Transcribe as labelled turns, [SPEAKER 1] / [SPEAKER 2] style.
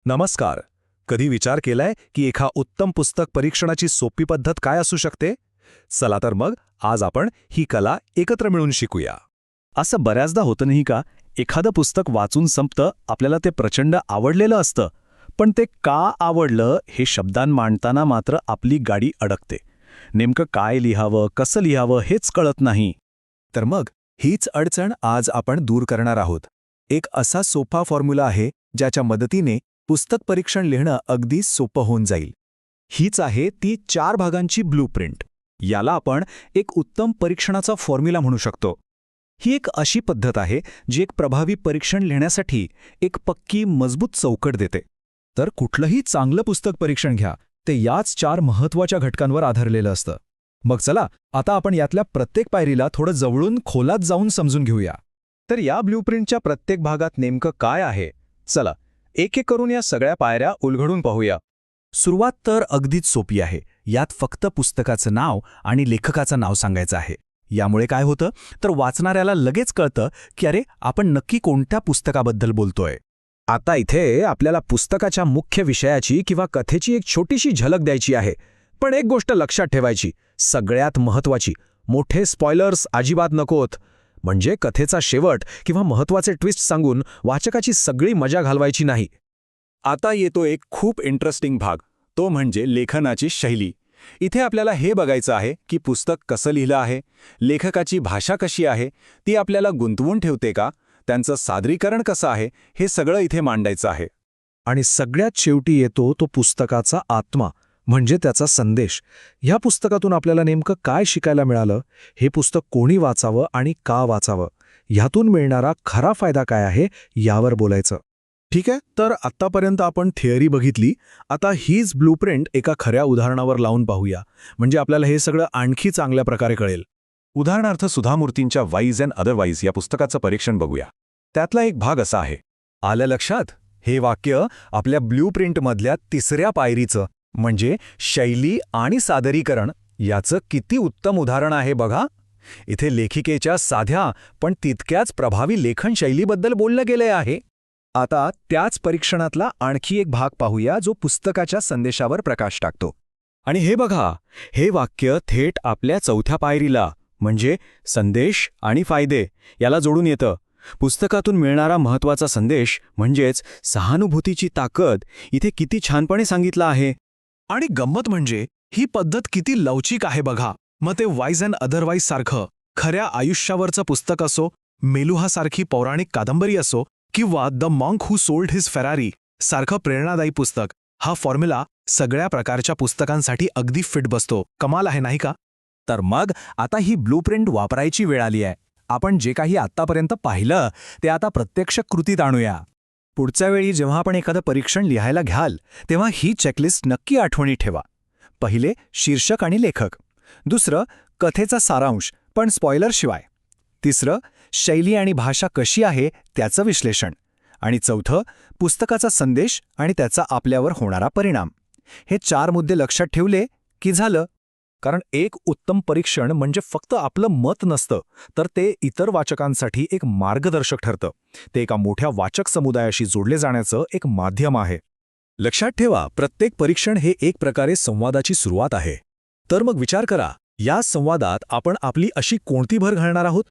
[SPEAKER 1] नमस्कार. कधी विचार केलाय की एका उत्तम पुस्तक परीक्षणाची सोपी पद्धत काय असू शकते? चला तर मग आज आपण ही कला एकत्र मिळून शिकूया. असं बऱ्याचदा होतं नाही का, एखादं पुस्तक वाचून संपतं, आपल्याला ते प्रचंड आवडलेलं असतं, पण ते का आवडलं हे शब्दांत मांडताना मात्र आपली गाडी अडकते. नेमकं काय लिहावं, कसं लिहावं हेच कळत नाही. तर मग हीच अडचण आज आपण दूर करणार आहोत. एक असा सोपा फॉर्म्युला आहे ज्याच्या मदतीने पुस्तक परीक्षण लिहिणं अगदी सोपं होऊन जाईल. हीच आहे ती 4 भागांची ब्लूप्रिंट. याला आपण एक उत्तम परीक्षणाचा फॉर्म्युला म्हणू शकतो. ही एक अशी पद्धत आहे जी एक प्रभावी परीक्षण लिहिण्यासाठी एक पक्की मजबूत चौकट देते. तर कुठलंही चांगलं पुस्तक परीक्षण घ्या, ते याच 4 महत्त्वाच्या घटकांवर आधारलेलं असतं. मग चला आता आपण यातल्या प्रत्येक पायरीला थोडं जवळून खोलात जाऊन समजून घेऊया. तर या ब्लूप्रिंटच्या प्रत्येक भागात नेमकं काय आहे, चला एक एक करून या सगळ्या पायऱ्या उलगडून पाहूया. सुरुवात तर अगदीच सोपी आहे. यात फक्त पुस्तकाचं नाव आणि लेखकाचं नाव सांगायचं आहे. यामुळे काय होतं तर वाचणाऱ्याला लगेच कळतं की अरे आपण नक्की कोणत्या पुस्तकाबद्दल बोलतोय. आता इथे आपल्याला पुस्तकाच्या मुख्य विषयाची किंवा कथेची एक छोटीशी झलक द्यायची आहे. पण एक गोष्ट लक्षात ठेवायची, सगळ्यात महत्त्वाची, मोठे स्पॉयलर्स अजिबात नकोत. म्हणजे कथेचा शेवट किंवा महत्त्वाचे ट्विस्ट सांगून वाचकाची सगळी मजा घालवायची नाही. आता येतो एक खूप इंटरेस्टिंग भाग, तो म्हणजे लेखनाची शैली. इथे आपल्याला हे बघायचं आहे की पुस्तक कसं लिहिलं आहे, लेखकाची भाषा कशी आहे, ती आपल्याला गुंतवून ठेवते का, त्यांचं सादरीकरण कसं आहे, हे सगळं इथे मांडायचं आहे. आणि सगळ्यात शेवटी येतो तो पुस्तकाचा आत्मा, म्हणजे त्याचा संदेश. ह्या पुस्तकातून आपल्याला नेमकं काय शिकायला मिळालं, हे पुस्तक कोणी वाचावं आणि का वाचावं, ह्यातून मिळणारा खरा फायदा काय आहे, यावर बोलायचं. ठीक आहे, तर आत्तापर्यंत आपण थिअरी बघितली. आता हीच ब्लूप्रिंट एका खऱ्या उदाहरणावर लावून पाहूया, म्हणजे आपल्याला हे सगळं आणखी चांगल्या प्रकारे कळेल. उदाहरणार्थ सुधा मूर्तींच्या वाईज अँड अदरवाईज या पुस्तकाचं परीक्षण बघूया. त्यातला एक भाग असा आहे. आलं लक्षात? हे वाक्य आपल्या ब्लूप्रिंटमधल्या तिसऱ्या पायरीचं, म्हणजे शैली आणि सादरीकरण, याचं किती उत्तम उदाहरण आहे बघा. इथे लेखिकेच्या साध्या पण तितक्याच प्रभावी लेखन शैलीबद्दल बोललं गेलं आहे. आता त्याच परीक्षणातला आणखी एक भाग पाहूया जो पुस्तकाच्या संदेशावर प्रकाश टाकतो. आणि हे बघा, हे वाक्य थेट आपल्या चौथ्या पायरीला, म्हणजे संदेश आणि फायदे, याला जोडून येतं. पुस्तकातून मिळणारा महत्त्वाचा संदेश म्हणजेच सहानुभूतीची ताकद इथे किती छानपणे सांगितलं आहे. आणि गंमत म्हणजे ही पद्धत किती लवचिक आहे बघा. मग ते वाईज अँड अदरवाईज सारखं खऱ्या आयुष्यावरचं पुस्तक असो, मेलुहासारखी पौराणिक कादंबरी असो, किंवा the monk who sold his Ferrari सारखं प्रेरणादायी पुस्तक, हा फॉर्म्युला सगळ्या प्रकारच्या पुस्तकांसाठी अगदी फिट बसतो. कमाल आहे नाही का? तर मग आता ही ब्लूप्रिंट वापरायची वेळ आली आहे. आपण जे काही आत्तापर्यंत पाहिलं ते आता प्रत्यक्ष कृतीत आणूया. पुढच्या वेळी जेव्हा आपण एखादं परीक्षण लिहायला घ्याल तेव्हा ही चेकलिस्ट नक्की आठवणी ठेवा. पहिले शीर्षक आणि लेखक, दुसरं कथेचा सारांश पण स्पॉयलरशिवाय, तिसरं शैली आणि भाषा कशी आहे त्याचं विश्लेषण, आणि चौथं पुस्तकाचा संदेश आणि त्याचा आपल्यावर होणारा परिणाम. हे 4 मुद्दे लक्षात ठेवले की झालं. कारण एक उत्तम परीक्षण म्हणजे फक्त आपलं मत नसतं, तर ते इतर वाचकांसाठी एक मार्गदर्शक ठरतं. ते एका मोठ्या वाचक समुदायाशी जोडले जाण्याचं एक माध्यम आहे. लक्षात ठेवा, प्रत्येक परीक्षण हे एक प्रकारे संवादाची सुरुवात आहे. तर मग विचार करा, या संवादात आपण आपली अशी कोणती भर घालणार आहोत?